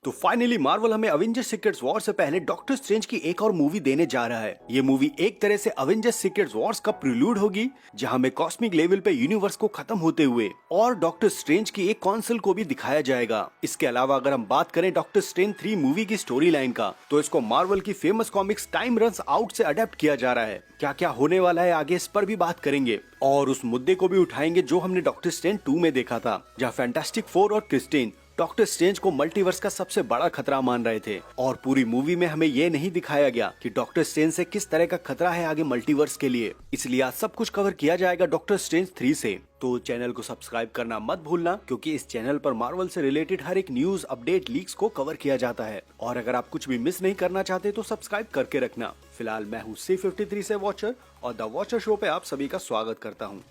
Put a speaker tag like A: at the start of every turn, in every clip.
A: तो finally Marvel हमें Avengers secret war से पहले डॉक्टर स्ट्रेंज की एक और मूवी देने जा रहा है। ये मूवी एक तरह से अवेंजर्स सीक्रेट वॉर्स का प्रीलूड होगी, जहां में कॉस्मिक लेवल पे यूनिवर्स को खत्म होते हुए और डॉक्टर स्ट्रेंज की एक कॉन्सल को भी दिखाया जाएगा। इसके अलावा अगर हम बात करें डॉक्टर स्ट्रेंज 3 मूवी की स्टोरी लाइन का, तो इसको मार्वल की famous comics time runs out से अडेप्ट किया जा रहा है। क्या क्या होने वाला है आगे, इस पर भी बात करेंगे और उस मुद्दे को भी उठाएंगे जो हमने डॉक्टर स्ट्रेंज 2 में देखा था, जहाँ फैंटास्टिक फोर और क्रिस्टीन डॉक्टर स्ट्रेंज को मल्टीवर्स का सबसे बड़ा खतरा मान रहे थे। और पूरी मूवी में हमें ये नहीं दिखाया गया कि डॉक्टर स्ट्रेंज से किस तरह का खतरा है आगे मल्टीवर्स के लिए। इसलिए आज सब कुछ कवर किया जाएगा डॉक्टर स्ट्रेंज 3 से। तो चैनल को सब्सक्राइब करना मत भूलना, क्योंकि इस चैनल पर मार्वल से रिलेटेड हर एक न्यूज, अपडेट, लीक्स को कवर किया जाता है। और अगर आप कुछ भी मिस नहीं करना चाहते तो सब्सक्राइब करके रखना। फिलहाल मैं हूँ C53 से वॉचर और द वॉचर शो पे आप सभी का स्वागत करता हूँ।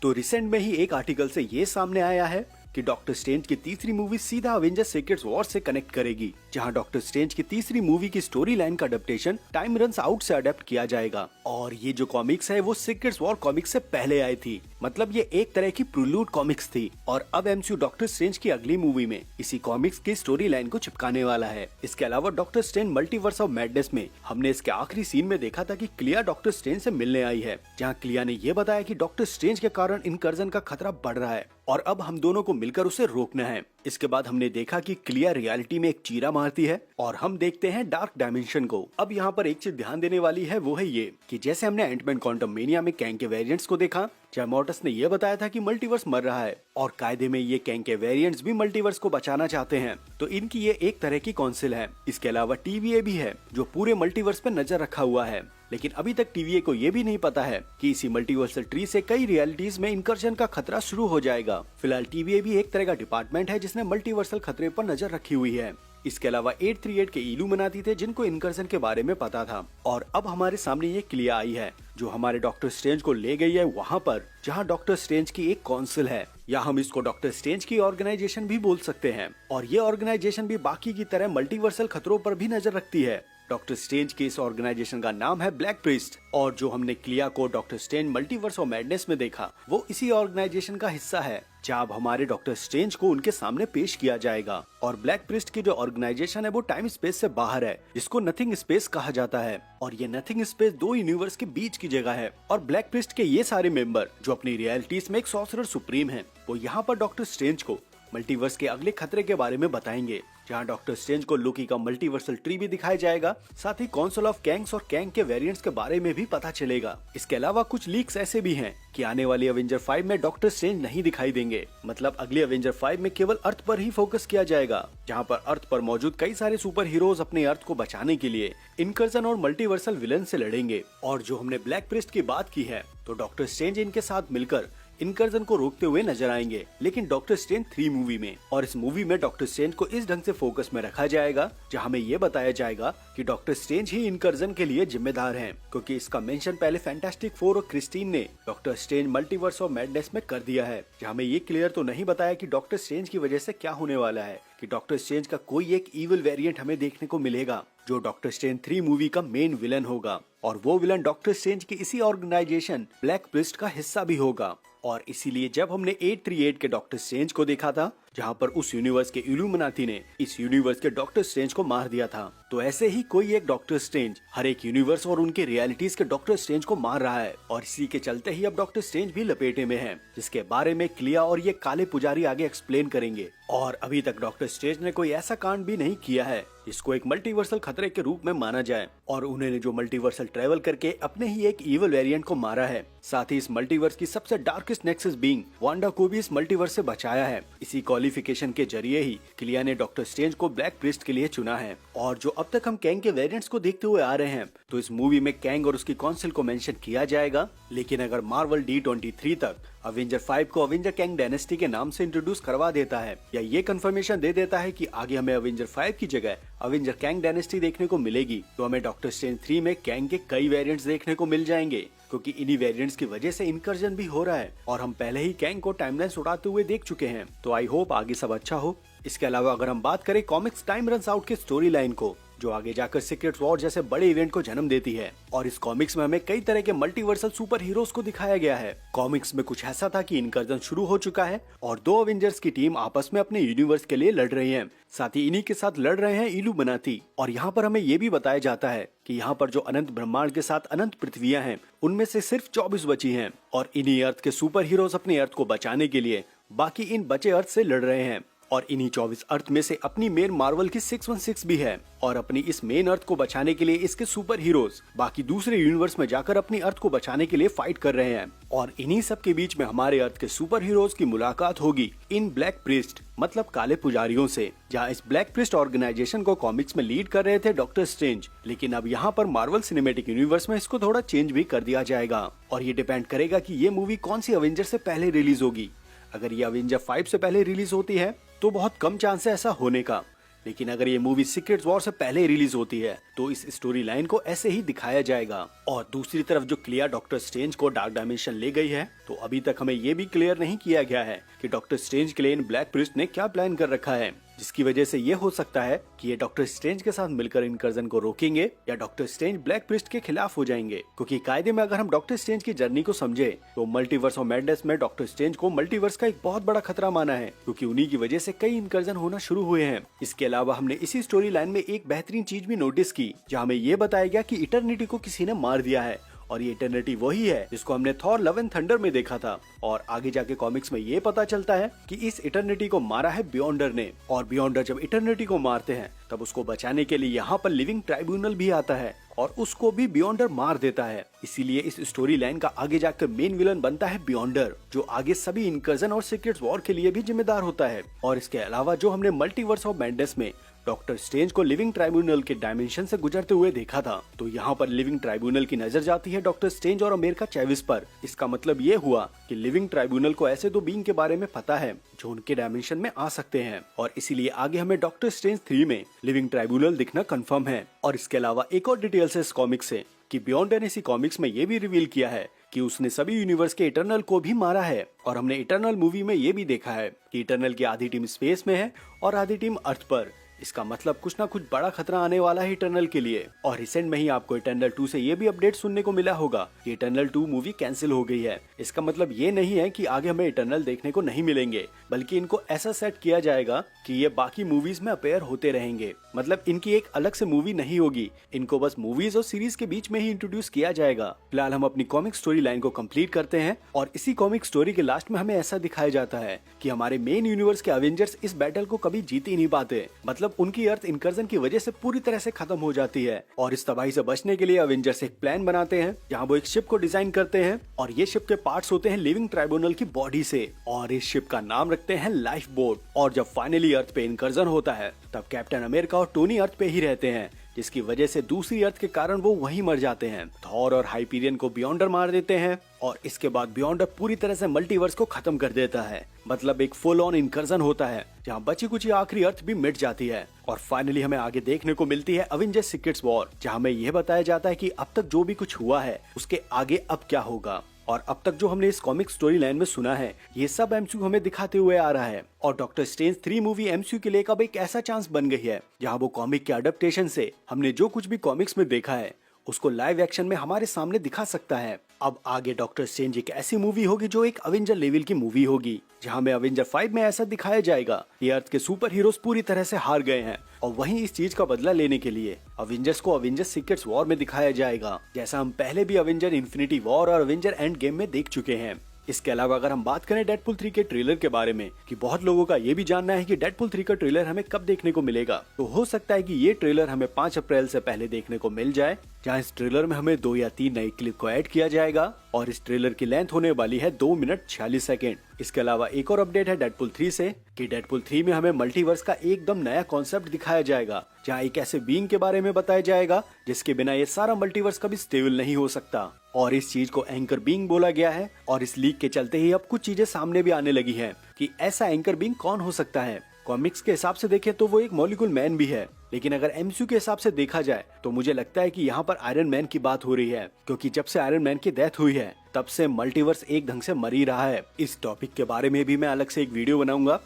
A: तो रिसेंट में ही एक आर्टिकल से ये सामने आया है कि डॉक्टर स्ट्रेंज की तीसरी मूवी सीधा अवेंजर्स सीक्रेट वॉर से कनेक्ट करेगी, जहां डॉक्टर स्ट्रेंज की तीसरी मूवी की स्टोरी लाइन का अडेप्टेशन टाइम रन्स आउट से अडेप्ट किया जाएगा। और ये जो कॉमिक्स है वो सीक्रेट वॉर कॉमिक्स से पहले आई थी, मतलब ये एक तरह की प्रीलूड कॉमिक्स थी। और अब MCU डॉक्टर स्ट्रेंज की अगली मूवी में इसी कॉमिक्स की स्टोरी लाइन को चिपकाने वाला है। इसके अलावा doctor strange multiverse of madness में हमने इसके आखिरी सीन में देखा था कि क्लिया डॉक्टर स्ट्रेंज से मिलने आई है, जहाँ क्लिया ने ये बताया कि डॉक्टर स्ट्रेंज के कारण इनकर्जन का खतरा बढ़ रहा है और अब हम दोनों को मिलकर उसे रोकना है। इसके बाद हमने देखा कि क्लिया रियलिटी में एक चीरा मारती है और हम देखते हैं डार्क डायमेंशन को। अब यहाँ पर एक चीज ध्यान देने वाली है, वो है ये कि जैसे हमने एंटमैन क्वांटममेनिया में कैंग के वेरिएंट्स को देखा, जहाँ मोर्टस ने यह बताया था कि मल्टीवर्स मर रहा है और कायदे में ये कैंग के वेरिएंट्स भी मल्टीवर्स को बचाना चाहते हैं, तो इनकी ये एक तरह की काउंसिल है। इसके अलावा TVA भी है जो पूरे मल्टीवर्स पे नजर रखा हुआ है, लेकिन अभी तक TVA को ये भी नहीं पता है कि इसी मल्टीवर्सल ट्री से कई रियलिटीज में इनकर्जन का खतरा शुरू हो जाएगा। फिलहाल TVA भी एक तरह का डिपार्टमेंट है जिसने मल्टीवर्सल खतरे पर नजर रखी हुई है। इसके अलावा 838 के इल्यूमिनाटी थे जिनको इनकर्जन के बारे में पता था। और अब हमारे सामने ये क्लिया आई है जो हमारे डॉक्टर स्ट्रेंज को ले गई है वहाँ पर जहाँ डॉक्टर स्ट्रेंज की एक काउंसिल है, या हम इसको डॉक्टर स्ट्रेंज की ऑर्गेनाइजेशन भी बोल सकते हैं। और ये ऑर्गेनाइजेशन भी बाकी की तरह मल्टीवर्सल खतरों पर भी नजर रखती है। डॉक्टर स्ट्रेंज के इस ऑर्गेनाइजेशन का नाम है ब्लैक प्रिस्ट, और जो हमने क्लिया को doctor strange multiverse of madness में देखा वो इसी ऑर्गेनाइजेशन का हिस्सा है, जहाँ हमारे डॉक्टर स्ट्रेंज को उनके सामने पेश किया जाएगा। और ब्लैक प्रिस्ट की जो ऑर्गेनाइजेशन है वो टाइम स्पेस से बाहर है, जिसको नथिंग स्पेस कहा जाता है। और ये नथिंग स्पेस दो यूनिवर्स के बीच की जगह है। और ब्लैक प्रिस्ट के ये सारे मेंबर जो अपनी रियलिटीज में एक सॉर्सरर सुप्रीम है, वो यहाँ पर डॉक्टर स्ट्रेंज को मल्टीवर्स के अगले खतरे के बारे में बताएंगे, जहां डॉक्टर स्ट्रेंज को लोकी का मल्टीवर्सल ट्री भी दिखाया जाएगा। साथ ही काउंसिल ऑफ कैंग्स और कैंग के वेरिएंट्स के बारे में भी पता चलेगा। इसके अलावा कुछ लीक्स ऐसे भी हैं कि आने वाली अवेंजर 5 में डॉक्टर स्ट्रेंज नहीं दिखाई देंगे, मतलब अगली अवेंजर 5 में केवल अर्थ पर ही फोकस किया जाएगा, जहां पर अर्थ पर मौजूद कई सारे सुपर हीरोज अपने अर्थ को बचाने के लिए इनकर्जन और मल्टीवर्सल विलन से लड़ेंगे। और जो हमने ब्लैक प्रिस्ट की बात की है, तो डॉक्टर स्ट्रेंज इनके साथ मिलकर इनकर्जन को रोकते हुए नजर आएंगे, लेकिन डॉक्टर स्ट्रेंज 3 मूवी में। और इस मूवी में डॉक्टर स्ट्रेंज को इस ढंग से फोकस में रखा जाएगा जहां हमें ये बताया जाएगा कि डॉक्टर स्ट्रेंज ही इनकर्जन के लिए जिम्मेदार हैं, क्योंकि इसका मेंशन पहले फैंटास्टिक फोर और क्रिस्टीन ने doctor strange multiverse of madness में कर दिया है, जहां हमें ये क्लियर तो नहीं बताया कि डॉक्टर स्ट्रेंज की वजह से क्या होने वाला है, कि डॉक्टर स्ट्रेंज का कोई एक इविल वेरिएंट हमें देखने को मिलेगा जो डॉक्टर स्ट्रेंज 3 मूवी का मेन विलन होगा। और वो विलन डॉक्टर स्ट्रेंज की इसी ऑर्गेनाइजेशन ब्लैक प्रिस्ट का हिस्सा भी होगा। और इसीलिए जब हमने 838 के डॉक्टर स्ट्रेंज को देखा था, जहां पर उस यूनिवर्स के इल्यूमिनाटी ने इस यूनिवर्स के डॉक्टर स्ट्रेंज को मार दिया था, तो ऐसे ही कोई एक डॉक्टर स्ट्रेंज हर एक यूनिवर्स और उनके रियलिटीज के डॉक्टर स्ट्रेंज को मार रहा है। और इसी के चलते ही अब डॉक्टर स्ट्रेंज भी लपेटे में है, जिसके बारे में क्लिया और ये काले पुजारी आगे एक्सप्लेन करेंगे। और अभी तक डॉक्टर स्ट्रेंज ने कोई ऐसा कांड भी नहीं किया है जिसको एक मल्टीवर्सल खतरे के रूप में माना जाए। और उन्होंने जो मल्टीवर्सल ट्रेवल करके अपने ही एक इविल वेरिएंट को मारा है, साथ ही इस मल्टीवर्स की सबसे डार्केस्ट नेक्सस बीइंग वांडा को भी इस मल्टीवर्स से बचाया है। इसी क्वालिफिकेशन के जरिए ही क्लिया ने डॉक्टर स्ट्रेंज को ब्लैक प्रिस्ट के लिए चुना है। और जो अब तक हम कैंग के वेरिएंट्स को देखते हुए आ रहे हैं, तो इस मूवी में कैंग और उसकी काउंसिल को मेंशन किया जाएगा। लेकिन अगर मार्वल D23 तक अवेंजर 5 को अवेंजर कैंग डायनेस्टी के नाम से इंट्रोड्यूस करवा देता है, या ये कंफर्मेशन दे देता है कि आगे हमें अवेंजर 5 की जगह अवेंजर कैंग डायनेस्टी देखने को मिलेगी, तो हमें डॉक्टर स्ट्रेंज 3 में कैंग के कई वेरिएंट्स देखने को मिल जाएंगे, क्योंकि इन्हीं वेरिएंट्स की वजह से इनकर्जन भी हो रहा है और हम पहले ही कैंग को टाइमलाइंस उड़ाते हुए देख चुके हैं। तो आई होप आगे सब अच्छा हो। इसके अलावा अगर हम बात करें कॉमिक्स टाइम रन्स आउट के स्टोरी लाइन को, जो आगे जाकर सीक्रेट वॉर जैसे बड़े इवेंट को जन्म देती है। और इस कॉमिक्स में हमें कई तरह के मल्टीवर्सल सुपर हीरोज को दिखाया गया है। कॉमिक्स में कुछ ऐसा था कि इनकर्जन शुरू हो चुका है और दो अवेंजर्स की टीम आपस में अपने यूनिवर्स के लिए लड़ रही है। साथ ही इन्हीं के साथ लड़ रहे हैं इल्यूमिनाटी। और यहाँ पर हमें ये भी बताया जाता है कि यहाँ पर जो अनंत ब्रह्मांड के साथ अनंत पृथ्वियां हैं, उनमें से सिर्फ 24 बची हैं और इन्हीं अर्थ के सुपर हीरोज अपनी अर्थ को बचाने के लिए बाकी इन बचे अर्थ से लड़ रहे हैं। और इन्हीं 24 अर्थ में से अपनी मेन मार्वल की 616 भी है और अपनी इस मेन अर्थ को बचाने के लिए इसके सुपर हीरोज बाकी दूसरे यूनिवर्स में जाकर अपनी अर्थ को बचाने के लिए फाइट कर रहे हैं। और इन्हीं सब के बीच में हमारे अर्थ के सुपर हीरोज की मुलाकात होगी इन ब्लैक प्रिस्ट मतलब काले पुजारियों से, जहाँ इस ब्लैक प्रिस्ट ऑर्गेनाइजेशन को कॉमिक्स में लीड कर रहे थे डॉक्टर स्ट्रेंज। लेकिन अब यहाँ पर मार्वल सिनेमैटिक यूनिवर्स में इसको थोड़ा चेंज भी कर दिया जाएगा और ये डिपेंड करेगा कि ये मूवी कौन सी अवेंजर से पहले रिलीज होगी। अगर ये अवेंजर 5 से पहले रिलीज होती है तो बहुत कम चांस है ऐसा होने का, लेकिन अगर ये मूवी सीक्रेट वॉर से पहले रिलीज होती है तो इस स्टोरी लाइन को ऐसे ही दिखाया जाएगा। और दूसरी तरफ जो क्लियर डॉक्टर स्ट्रेंज को डार्क डायमेंशन ले गई है, तो अभी तक हमें ये भी क्लियर नहीं किया गया है कि डॉक्टर स्ट्रेंज के लिए इन ब्लैक प्रिस्ट ने क्या प्लान कर रखा है, जिसकी वजह से ये हो सकता है कि ये डॉक्टर स्ट्रेंज के साथ मिलकर इनकर्जन को रोकेंगे या डॉक्टर स्ट्रेंज ब्लैक प्रिस्ट के खिलाफ हो जाएंगे। क्योंकि कायदे में अगर हम डॉक्टर स्ट्रेंज की जर्नी को समझे तो मल्टीवर्स ऑफ मैडनेस में डॉक्टर स्ट्रेंज को मल्टीवर्स का एक बहुत बड़ा खतरा माना है, क्योंकि उन्हीं की वजह से कई इनकर्जन होना शुरू हुए हैं। इसके अलावा हमने इसी स्टोरी लाइन में एक बेहतरीन चीज भी नोटिस की, जहाँ हमें ये बताया गया कि इटर्निटी को किसी ने मार दिया है और ये इटर्निटी वही है जिसको हमने थॉर लव एंड थंडर में देखा था। और आगे जाके कॉमिक्स में ये पता चलता है कि इस इटर्निटी को मारा है बियॉन्डर ने। और बियॉन्डर जब इटर्निटी को मारते हैं तब उसको बचाने के लिए यहाँ पर लिविंग ट्राइब्यूनल भी आता है और उसको भी बियॉन्डर मार देता है। इसीलिए इस स्टोरी लाइन का आगे जाकर मेन विलन बनता है बियॉन्डर, जो आगे सभी इनकर्जन और सीक्रेट वॉर के लिए भी जिम्मेदार होता है। और इसके अलावा जो हमने मल्टीवर्स ऑफ मैडनेस में डॉक्टर स्ट्रेंज को लिविंग ट्राइब्यूनल के डायमेंशन से गुजरते हुए देखा था, तो यहाँ पर लिविंग ट्राइब्यूनल की नजर जाती है डॉक्टर स्ट्रेंज और अमेरिका चैविस पर। इसका मतलब ये हुआ कि लिविंग ट्राइब्यूनल को ऐसे दो बीइंग के बारे में पता है जो उनके डायमेंशन में आ सकते हैं और इसीलिए आगे हमें डॉक्टर स्ट्रेंज 3 में लिविंग ट्राइब्यूनल दिखना कंफर्म है। और इसके अलावा एक और डिटेल्स है इस कॉमिक्स से कि बियॉन्डर ने इसी कॉमिक्स में ये भी रिवील किया है कि उसने सभी यूनिवर्स के इटर्नल को भी मारा है। और हमने इटर्नल मूवी में ये भी देखा है कि इटर्नल की आधी टीम स्पेस में है और आधी टीम अर्थ पर। इसका मतलब कुछ ना कुछ बड़ा खतरा आने वाला है इटर्नल के लिए। और रिसेंट में ही आपको इटर्नल 2 से ये भी अपडेट सुनने को मिला होगा कि इटर्नल 2 मूवी कैंसिल हो गई है। इसका मतलब ये नहीं है कि आगे हमें इटर्नल देखने को नहीं मिलेंगे, बल्कि इनको ऐसा सेट किया जाएगा कि ये बाकी मूवीज में अपेयर होते रहेंगे। मतलब इनकी एक अलग से मूवी नहीं होगी, इनको बस मूवीज और सीरीज के बीच में ही इंट्रोड्यूस किया जाएगा। फिलहाल हम अपनी कॉमिक स्टोरी लाइन को कंप्लीट करते हैं और इसी कॉमिक स्टोरी के लास्ट में हमें ऐसा दिखाया जाता है कि हमारे मेन यूनिवर्स के अवेंजर्स इस बैटल को कभी जीत ही नहीं पाते। मतलब उनकी अर्थ इनकर्जन की वजह से पूरी तरह से खत्म हो जाती है और इस तबाही से बचने के लिए अवेंजर्स एक प्लान बनाते हैं, जहां वो एक शिप को डिजाइन करते हैं और ये शिप के पार्ट्स होते हैं लिविंग ट्राइब्यूनल की बॉडी से और इस शिप का नाम रखते हैं लाइफ बोट। और जब फाइनली अर्थ पे इनकर्जन होता है तब कैप्टन अमेरिका और टोनी अर्थ पे ही रहते हैं, जिसकी वजह से दूसरी अर्थ के कारण वो वहीं मर जाते हैं। थॉर और हाइपीरियन को बियॉन्डर मार देते हैं और इसके बाद बियॉन्डर पूरी तरह से मल्टीवर्स को खत्म कर देता है। मतलब एक फुल ऑन इनकर्जन होता है जहां बची कुछ आखिरी अर्थ भी मिट जाती है। और फाइनली हमें आगे देखने को मिलती है अवेंजर्स सीक्रेट वॉर, जहां हमें यह बताया जाता है कि अब तक जो भी कुछ हुआ है उसके आगे अब क्या होगा। और अब तक जो हमने इस कॉमिक स्टोरी लाइन में सुना है ये सब एमसीयू हमें दिखाते हुए आ रहा है। और डॉक्टर स्ट्रेंज 3 मूवी एमसीयू के लिए अब एक ऐसा चांस बन गई है जहां वो कॉमिक के अडेप्टेशन से हमने जो कुछ भी कॉमिक्स में देखा है उसको लाइव एक्शन में हमारे सामने दिखा सकता है। अब आगे डॉक्टर स्ट्रेंज एक ऐसी मूवी होगी जो एक अवेंजर लेवल की मूवी होगी, जहां में अवेंजर 5 में ऐसा दिखाया जाएगा कि अर्थ के सुपर हीरोज पूरी तरह से हार गए हैं और वहीं इस चीज का बदला लेने के लिए अवेंजर्स को अवेंजर्स सीक्रेट वॉर में दिखाया जाएगा, जैसा हम पहले भी अवेंजर इन्फिनिटी वॉर और अवेंजर एंड गेम में देख चुके हैं। इसके अलावा अगर हम बात करें डेडपुल 3 के ट्रेलर के बारे में कि बहुत लोगों का ये भी जानना है कि डेडपुल 3 का ट्रेलर हमें कब देखने को मिलेगा, तो हो सकता है कि ये ट्रेलर हमें 5 अप्रैल से पहले देखने को मिल जाए, जहां इस ट्रेलर में हमें 2 या 3 नई क्लिप को ऐड किया जाएगा और इस ट्रेलर की लेंथ होने वाली है 2 मिनट 46 सेकेंड। इसके अलावा एक और अपडेट है डेडपुल 3 से कि डेडपुल 3 में हमें मल्टीवर्स का एकदम नया कॉन्सेप्ट दिखाया जाएगा, जहां एक ऐसे बीइंग के बारे में बताया जाएगा जिसके बिना ये सारा मल्टीवर्स कभी स्टेबल नहीं हो सकता। और इस चीज को एंकर बीइंग बोला गया है और इस लीक के चलते ही अब कुछ चीजें सामने भी आने लगी है कि ऐसा एंकर बीइंग कौन हो सकता है। कॉमिक्स के हिसाब से देखें तो वो एक मॉलिक्यूल मैन भी है, लेकिन अगर एमसीयू के हिसाब से देखा जाए तो मुझे लगता है कि यहाँ पर आयरन मैन की बात हो रही है, क्योंकि जब से आयरन मैन की डेथ हुई है तब से मल्टीवर्स एक ढंग से मर ही रहा है। इस टॉपिक के बारे में भी मैं अलग से एक वीडियो बनाऊंगा,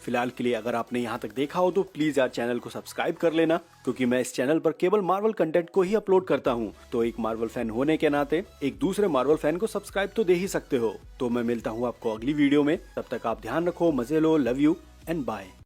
A: फिलहाल के लिए अगर आपने यहाँ तक देखा हो तो प्लीज यार चैनल को सब्सक्राइब कर लेना, क्योंकि मैं इस चैनल पर केवल मार्वल कंटेंट को ही अपलोड करता हूँ। तो एक मार्वल फैन होने के नाते एक दूसरे मार्वल फैन को सब्सक्राइब तो दे ही सकते हो। तो मैं मिलता हूँ आपको अगली वीडियो में, तब तक आप ध्यान रखो, मजे लो, लव यू एंड बाय।